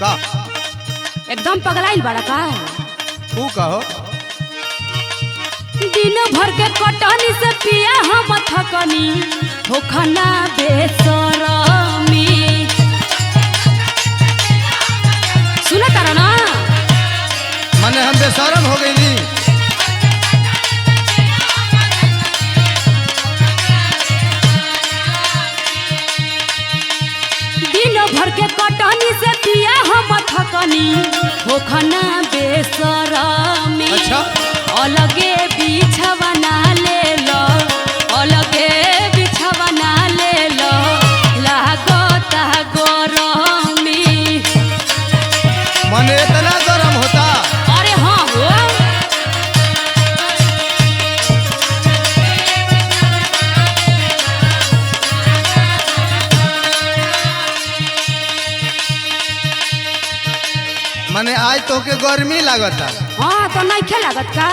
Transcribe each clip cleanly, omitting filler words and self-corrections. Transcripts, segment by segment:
का एकदम पगलाइल बड़ा का। तू कहो दिन भर के कटनी से पिया हम थकनी होखना बेसरमी। सुना तारा ना माने हम बेशरम हो गई नी। दिन भर के कटनी से पिया हम थकनी होखना बेसरमी। अच्छा अलगे बिछवना ले लो अलगे बिछवना ले लो लागता गरमी। माने इतना गरम होता। अरे हाँ हो माने आज तो के गर्मी लागता हाँ तो नहीं खे लागत का।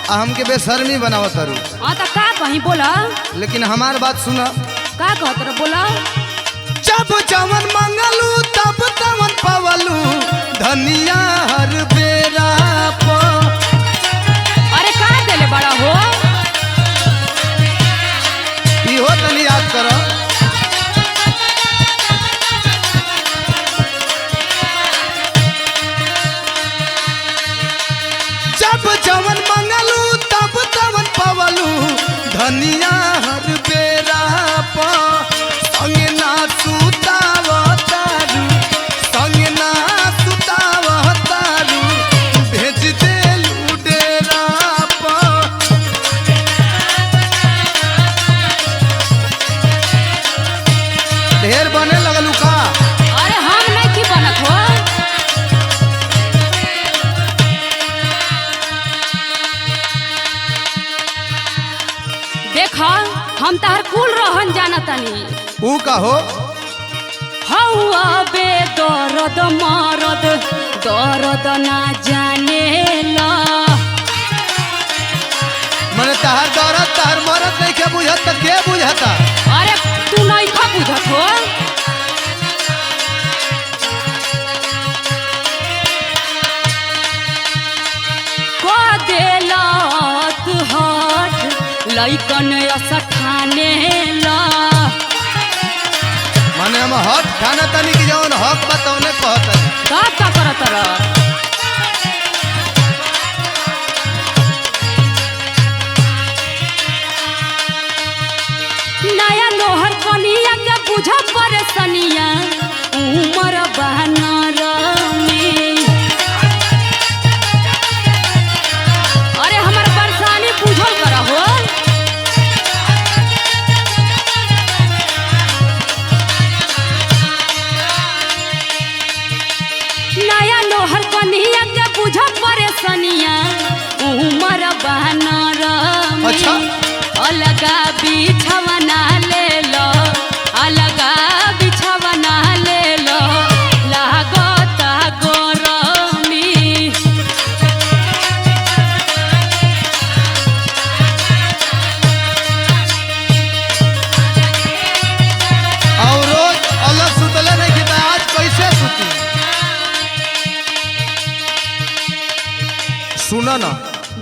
आ हमके बेशर्मी बनावत तारू। हाँ तो का कहीं बोला लेकिन हमार बात सुना। का कहत रह बोला। जब जवन मंगलू तब तवन पवलू धनिया हर बेरा प। अरे का देले बड़ा हो इहो तनी याद करो। जब जवन मंगलू तब तवन पवलू धनिया हर बेरा प। संग ना सुतावतारू संग ना सुतावतारू भेज देलू डेरा प। ढेर बने लगलू का। अरे हम नहीं की बनत हो। देखा हम तार कुल रहन जाना तनी। ऊ का हो हौआ बे दर्द मरद दर्द ना जाने ला। मने तहार दौरत तहार मरत नहीं के बुझत त के बुझता। अरे तू नहीं खा बुझत हो। को देलत हट लइकन असठाने ला। माने हम हक खाना तनी की जौन हक बताउने कहत। का करत रह। नया नोहर कनिया के बुझ परेशानिया उमर बहनर में। अरे हमर परेशानी बुझल कर हो। नया नोहर कनिया के बुझ परेशानिया उमर बहनर में। अच्छा। अलगा बिछवना ले लो अलगा बिछवना ले लो लागता गरमी। और रोज अलग सुतले नहीं की आज कैसे सुती। सुना ना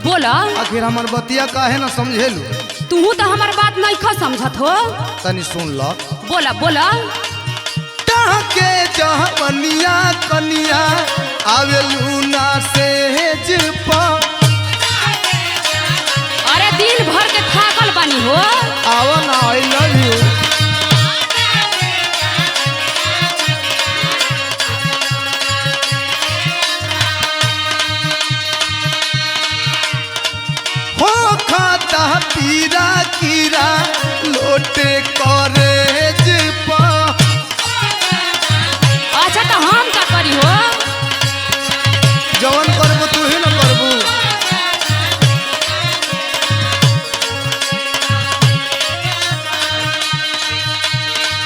बोला आखिर हमर बतिया काहे ना समझेलू। तू तो हमार बात नहीं खा समझत हो। तनी सुन ल। बोला बोला के जहवनिया कनिया आवेलू ना सेज प। अरे दिन भर के थाकल बानी हो। आवा ना आई लव यू। हो खाता पीरा कीरा लोटे करेज प। अच्छा तो हम का करी हो। जवन करबू तू ही न करबू।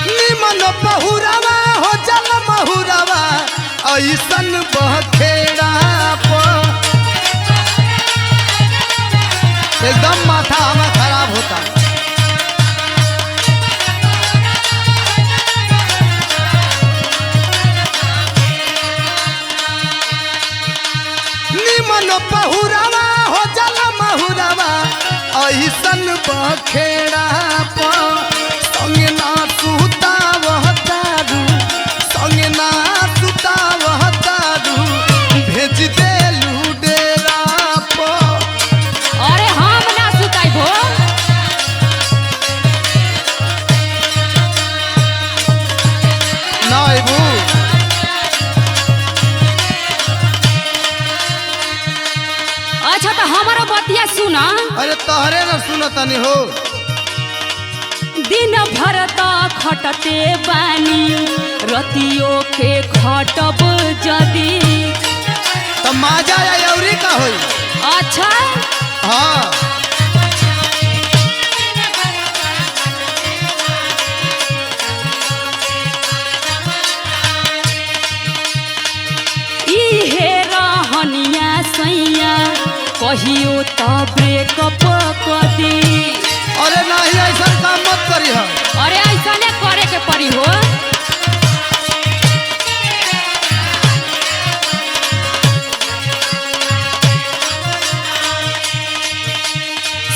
निमन बहुरावा हो जल बहुरावा ऐसन बखेड़ा प। एकदम माथा हमें खराब होता। महुरवा हो जल महुरवा ऐसन बखेड़ा संग ना सुतावह तारू संग ना सुतावह तारू भेज देलू डेरा पर। अरे हम ना सुताइबो। ना अबू अच्छा तो हमारा बतिया सुना। अरे तोहरे न सुनतनी हो। दिन भर त खटते बानी रतियो के खटब जदी। तो माजा या यौरी का होई। अच्छा हाँ इहे रहनिया सैया कहियो त ब्रेकअप कर दी। अरे नहीं ऐसा काम मत करी हम। अरे ऐसा ने करे के पड़ी हो।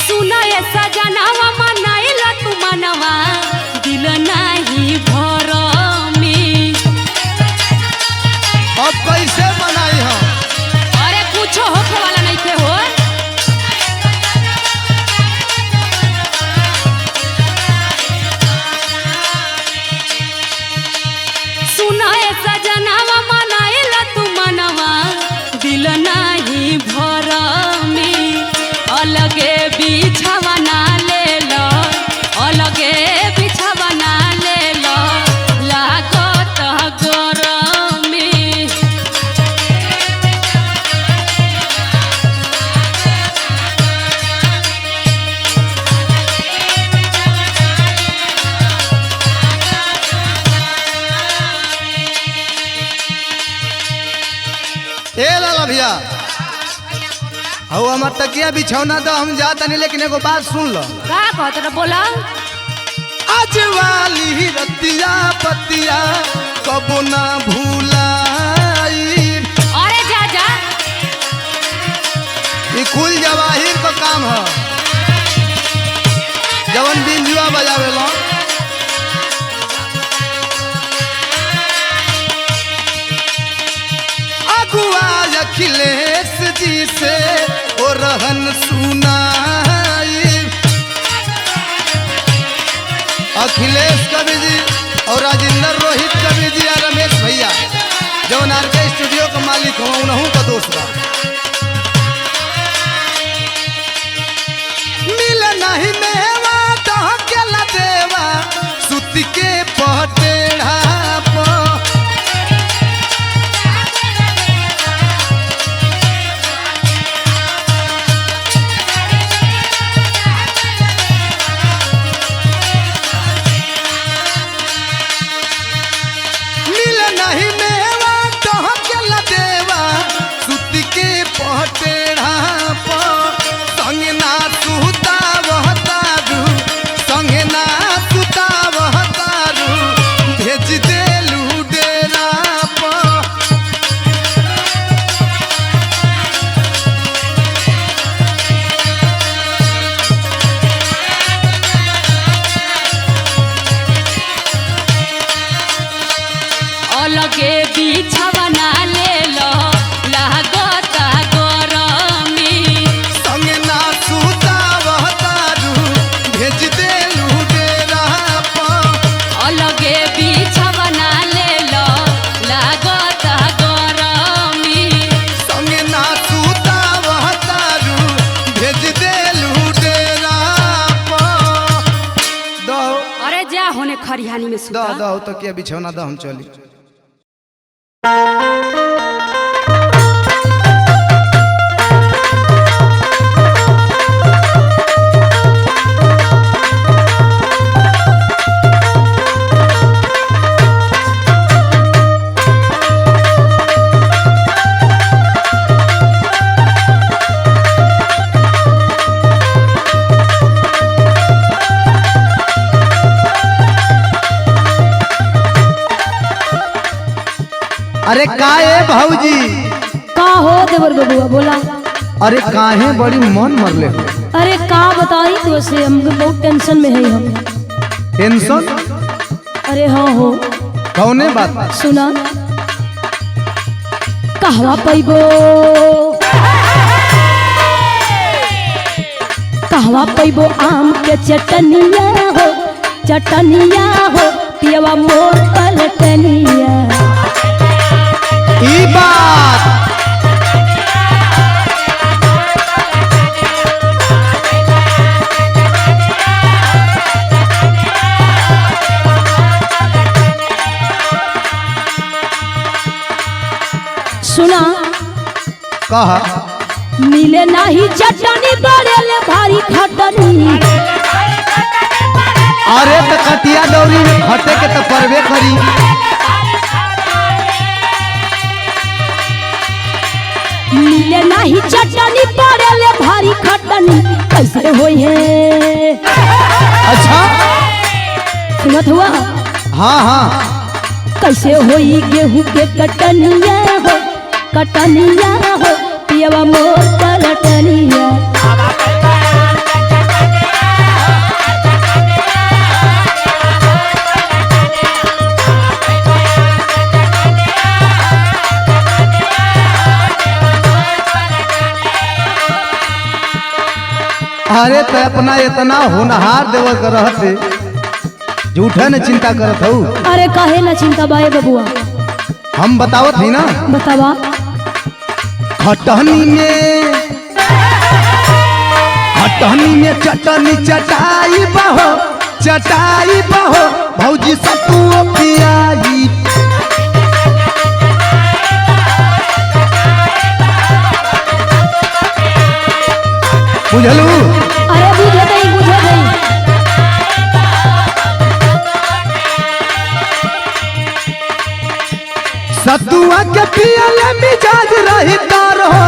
सुना ऐसा जनावा मनाइल तू मनवा दिल नहीं भर में। अब कैसे बनाई हम। अरे कुछो होखे वाला नहीं थे हो। सुना ऐसा जनावा मनाइल तू मनवा दिल नहीं भर में। अलगे बिछावा ना ले लो अलगे बिछावा ना ले लो लागत गरम में। ए लाला भैया हो हमार तकिया बिछौना तो हम जाता नहीं लेकिन एगो बात सुन लो। का कहत रह बोला। आज वाली रतिया पतिया कबो ना भूलाई। अरे जा जा ये कुल जवाहिर का काम है जवन बिंजुआ बजावे लो। अगुआ अखिलेश जी से वो रहन सुनाई। अखिलेश कवि जी और राजेंद्र रोहित कवि जी और रमेश भैया जौन आरके स्टूडियो का मालिक हो उनहू का दोस्त बा। मिल नहीं मेवा डहकेला देवा सुत के पटेढ़ा पर। मिल नहीं मेवा डहकेला देवा सुत के पटेढ़ा पर। संग ना सुतावह तारू संग ना सुतावह तारू भेज देलू डेरा पर। अलगे बिछावा ना ले लो लागत गरम में। संग ना सुतावह तारू भेज देलू डेरा पर। अलगे बिछावा ना ले लो लागत गरम में। संग ना सुतावह तारू भेज देलू डेरा पर। दो अरे जा होने खरिहानी में दो सुता। दो तकिया बिछौना दो हम चली। अरे का है भाऊजी। का हो देवर बबुआ बोला। अरे काहे बड़ी मन मरले हो? अरे का बताई तो से हम बहुत टेंशन में है हम। टेंशन? अरे हाँ हो। कौने बात? सुना कहवा पैबो कहवा पैबो आम के चटनिया हो पियवा मोर पलटनिया। ई बात सुना कहा मिले नाही चटनी बड़ेले भारी खटनी। अरे तो कटिया दौरी में घटे के तो परवे करी। मिले नाही चटनी बड़ेले भारी खटनी कैसे होई है? अच्छा सुनत हुआ? हाँ हाँ कैसे होई गेहूं के कटनिया हो पियवा मोर पलटनिया। अरे तो अपना इतना होनहार देवल कर रहते झूठा न चिंता करत हूँ। अरे काहे ना चिंता बाए बबुआ? हम बतावत ही ना। बतावा। खटनी में चटनी चटाई बहो भौजी सतुओ पियाई। बुझलू? अरे बुझे नहीं। सतुआ के पियले मिजाज रही तार हो।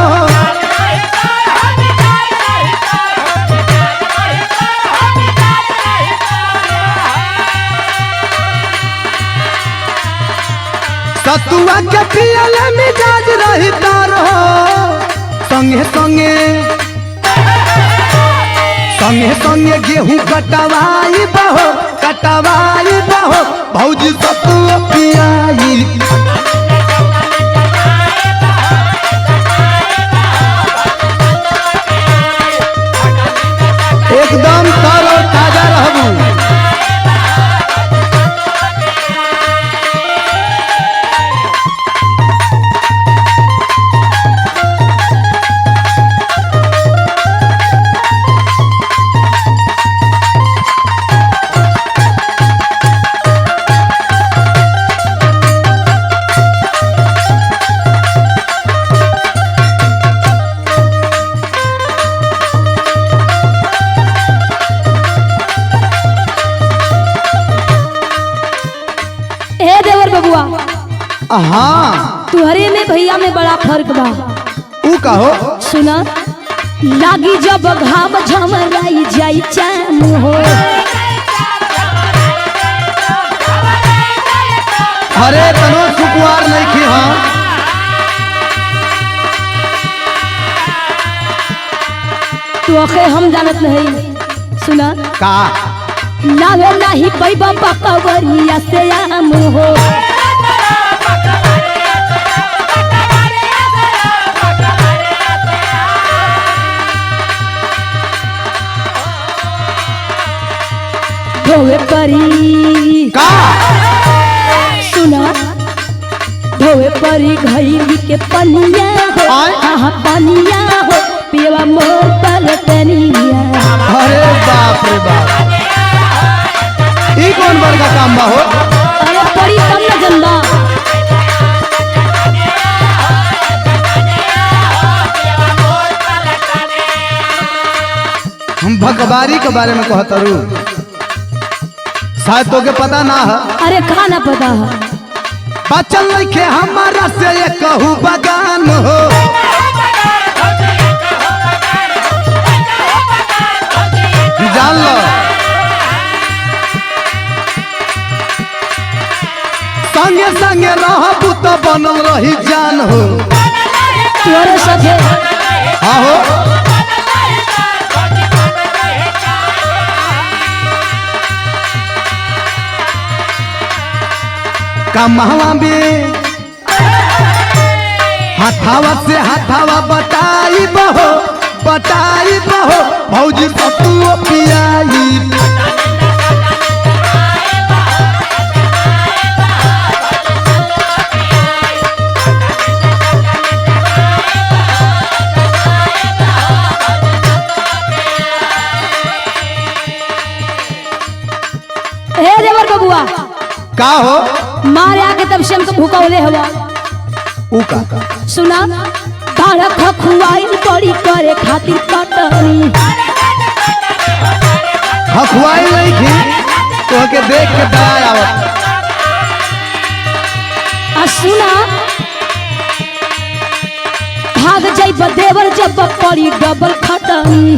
सतुआ के पियले मिजाज रही तार हो। संगे संगे गेहूं कटवाई बहो भौजी सतुआ पियाई। एकदम तरो ताजा रहबू। हाँ तुहरे में भैया में बड़ा फर्क बा। ऊ कहो? सुना लागी जब घाम झमराई जाई चाम हो। अरे तनो सुकुआर नहीं खी। हाँ तो अखे हम जानत नहीं। सुना का लावे नाही पैबा पकवरिया से आम हो। धोवे परी का सुना धोवे परी घई के पनिया हो। हाँ पनिया हो पियवा मोर पलटनिया। अरे बाप रे बाप ई कौन बड़का काम बा हो? अरे परी कम न जनबा। हम भकबारी के बारे में कहतरू शायद तो के पता ना है। अरे कहा ना पता है? बचल लिखे हमारा से ये कहू बगान हो। जान लो संगे संगे रहबू तो बनल रही जान हो। तोरे साथे हाँ हो कमावा में हाथावा से हाथावा बताई बहो भौजी सतुओ पियाई हे देवर बबुआ का हो मारे आके तब से हमको भूकौले हवा का सुना बालक खुआई बड़ी करे खातिर कटनी हखुआई नहीं थी तो के देख के दया आवत आ सुना भाग जाई देवर जब पड़ी डबल खटनी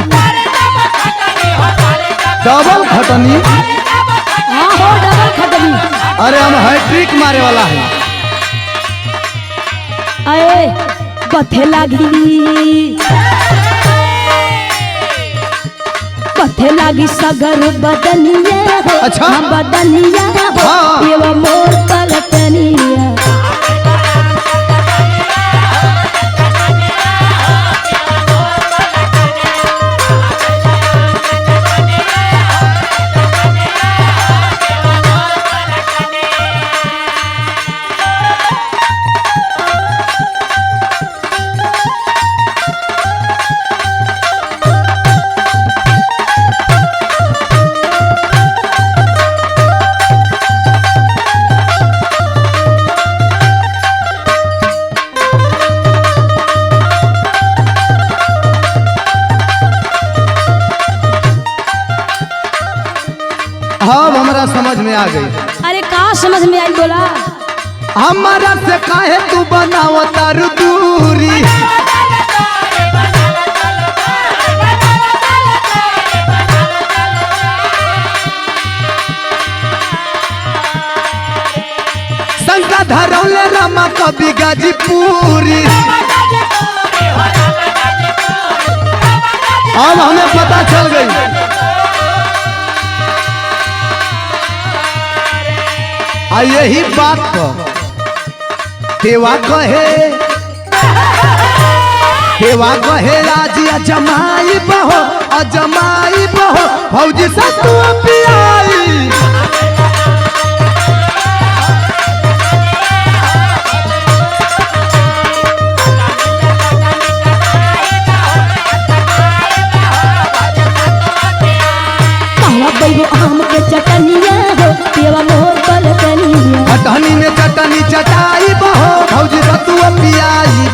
डबल खटनी हाँ हो डबल खटनी अरे हम हैट्रिक मारे वाला है अरे बथे लागी सगर बदनिया हो अच्छा। हम बदनिया हो हाँ। ये वो मोर पलटनिया हाँ हमारा समझ में आ गई अरे कहाँ समझ में आई बोला हमारा से काहे तू बनावता दूरी शंका धरौले रामा कवि गाजीपुरी अब हमें पता चल गई आ यही बात पर देवा कहे आज अजमाई बहो भौजी सतुआ पियाई आम के चटनिया हो पेवा मोर पलटनिया चटनी में चटनी चटाई बहो भौजी सतुआ पियाई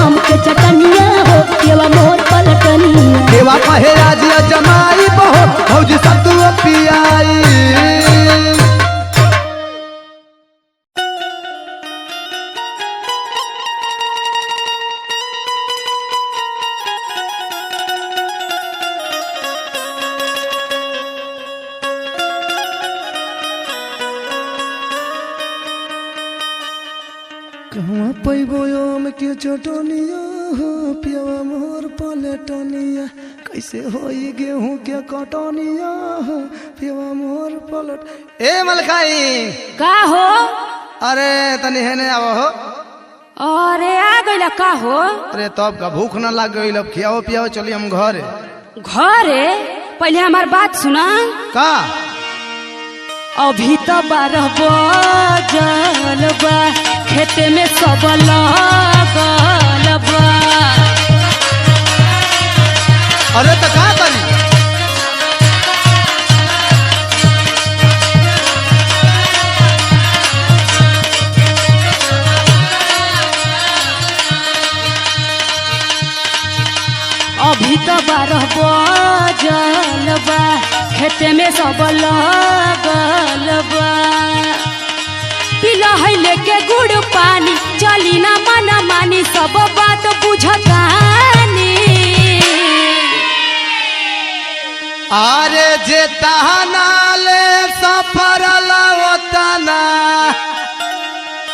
आम के चटनिया हो पेवा मोर पलटनिया देवा कहे आज अजमाई बहो भौजी सतुआ पियाई कहवा पैबो आम के चटनिया हो पियावा मोर पलटनिया कैसे होई गेहूं के कटनिया हो पियावा मोर पलट ए मलकाई का हो अरे तनी हेने आवो हो अरे आ गइला का हो अरे तब का भूख न लग गई अब खियाओ पियाओ चली हम घरे घरे पहले हमार बात सुना का अभी तो 12 बजल बा खेते में सब लगल बा अरे तो का करी अभी तो 12 बजल बा खेते में सब लगल बा पिला है लेके गुड़ पानी चली ना मना मानी सब बात बुझतानी अरे जे तहना ले सफर लवतना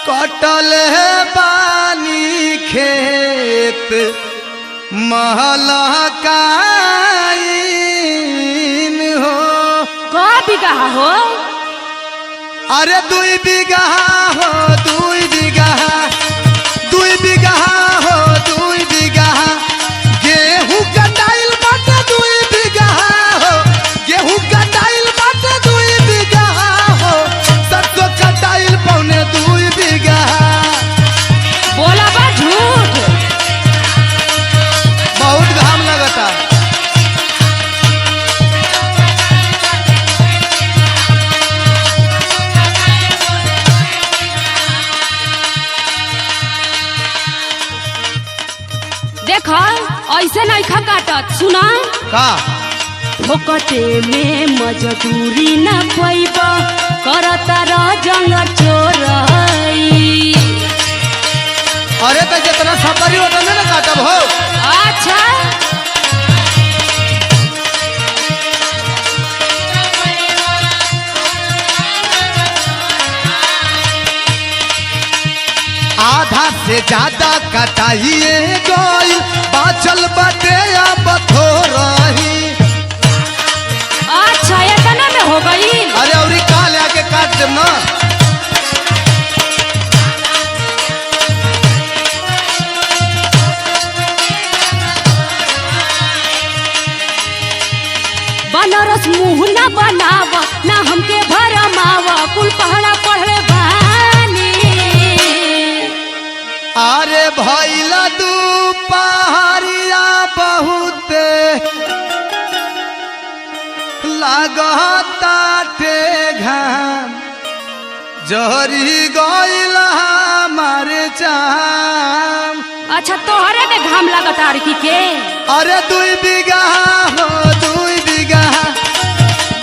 कटल है बानी खेत महलकाइन हो। का बिगहा हो? अरे 2 बीघा हो 2 बीघा 2 बीघा हो 2 बीघा गेहूं कटाइल बाटे 2 बीघा हो गेहूं कटाइल बाटे 2 बीघा हो सरसों कटाइल पौने 2 बीघा। बोला बा झूठ। बहुत घाम लगता। देखा ऐसे नहीं खा काटत सुना का फोकटे में मजदूरी न पैब करता रंग चोरई। अरे तो जितना सफरी होता ना काटब हो। अच्छा आधा से ज्यादा कटाइए गइल बाचल बाटे अब थोरही। अच्छा इतना में हो गई। अरे औरी काल आके काट देम ना। बनारस मुँह न बनाव ना हमके भरमाव कुल पहड़ा पढ़ले बानी। अरे भइला दुपहरिया बहुते लागताटे घाम जहरी गइल हमार चाम। अच्छा तोहरे के घाम लागत आरकी के। अरे 2 बीघा हो 2 बीघा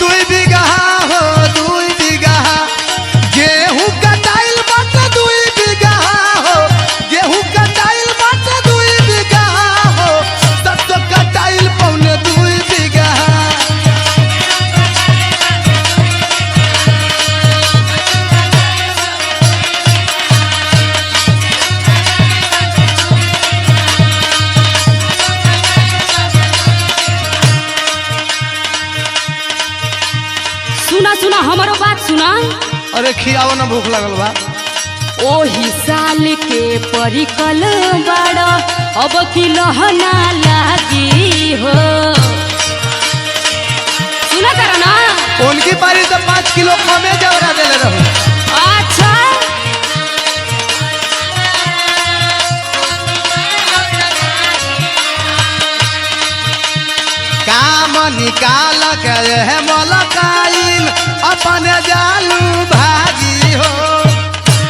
2 बीघा हो 2 बीघा गेहूं कटाइल बाटे 2 बीघा हो गेहूं कटाइल बाटे 2 बीघा हो सरसों कटाइल पौने 2 बीघा। सुना सुना हमारो बात सुना। अरे खियाओ ना भूख लगल बा। ओही साल के परिकल बड़ा अब की लहना लागी हो। सुना करो ना। उनकी पारी से 5 किलो कमे जवरा देले रहू। अच्छा काम निकाल के है मलकाइन अपने जालू भाजी हो।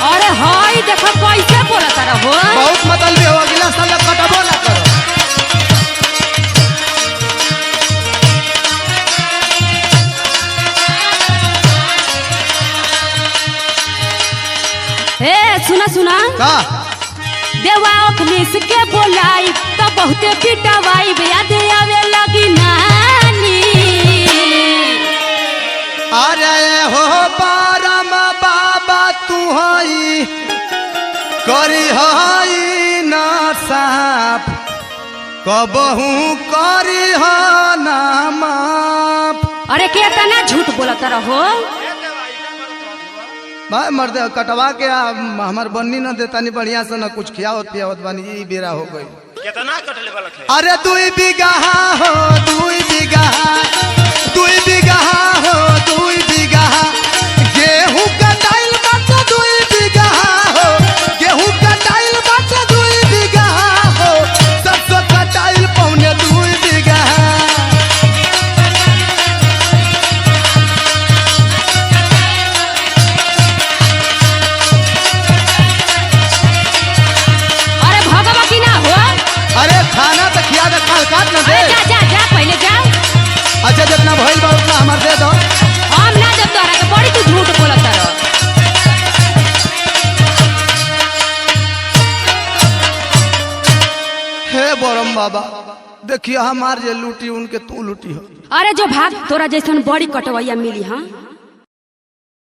अरे हाय देखो कैसे बोलत रहो। बहुत मतलब हो अगला साल कटबो ना करो। हे सुना सुना का देवा अखनीस के बोलाई तो बहुते पिटवाई याद आवे लगी नानी। अरे हो परम बाबा तू हई करी हई ना साफ कबहू करी हो ना माफ। अरे के तना झूठ बोलत रहो। भाई मर्दे कटवा के हमार बन्नी न देता नहीं बढ़िया से न कुछ खियावत पियावत बानी ई बेरा हो गई। कितना कटले वाला है? अरे 2 बीघा हो 2 बीघा 2 बीघा हो 2 बीघा गेहूं कटाइल बाटे 2 बीघा हो गेहूं कटाइल बाटे 2 बीघा हो सरसों कटाइल पौने 2 बीघा। अरे भगवा की ना हो। अरे खाना तो खिया दे काल काट न दे। जा जा जा पहले जा। अच्छा जितना भइल बा उतना हमार दे दो। हम ना जब तोहरा के बड़ी तू झूठ बोलत रहो। हे बरम बाबा देखिए हमार जे लूटी उनके तू लूटी हो। अरे जो भाग तोरा जैसन बड़ी कटवैया मिली हाँ।